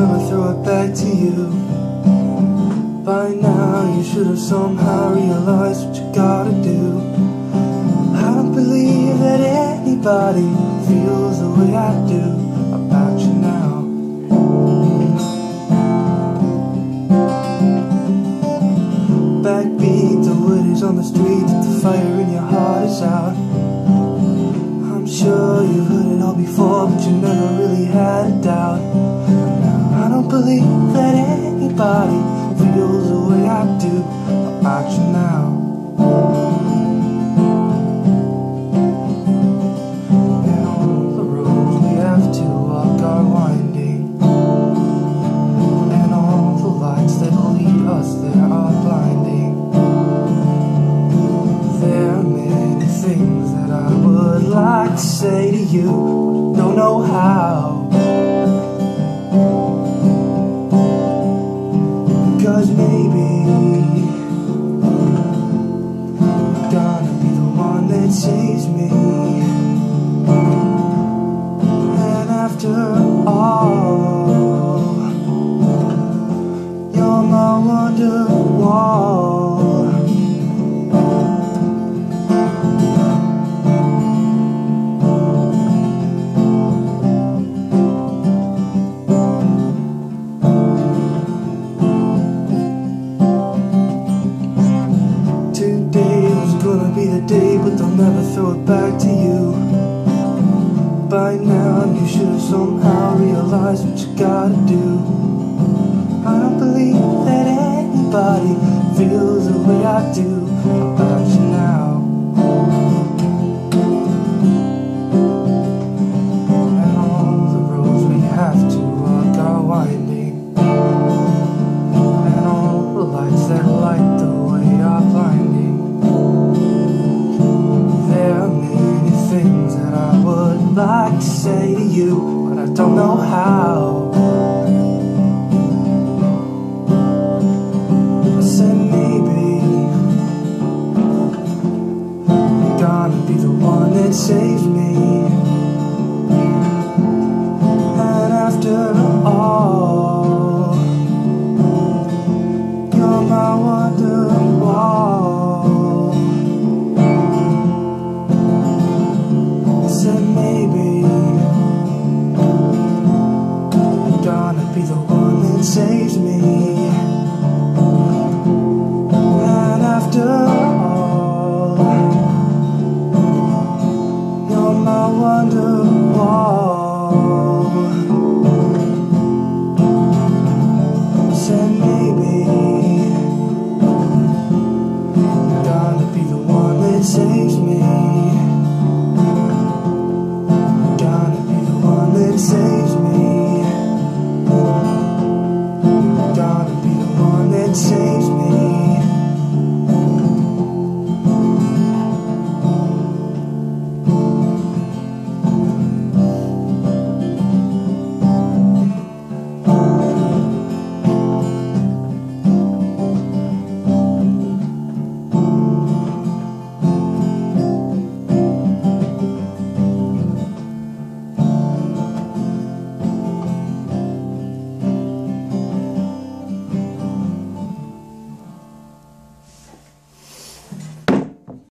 gonna throw it back to you. By now you should have somehow realized what you gotta do. I don't believe that anybody feels the way I do about you now. Backbeat, the wood is on the street, that the fire in your heart is out. I'm sure you've heard it all before, but you never really had a doubt. Now I don't believe that anybody feels the way I do about you now. And all the roads we have to walk are winding, and all the lights that lead us there are blinding. There are many things that I would like to say to you, but I don't know how. Because maybe you're gonna be the one that saves me. And after all, you're my wonderwall. Gonna be the day, but they'll never throw it back to you. By now you should have somehow realized what you gotta do. I don't believe that anybody feels the way I do about you now. And all the roads we have to walk are winding, and all the lights that light the way are blinding. Like to say to you, but I don't know how. I said maybe you're gonna be the one that saves me. And after all, you're my wonderwall. I said maybe you're gonna be the one that saves me.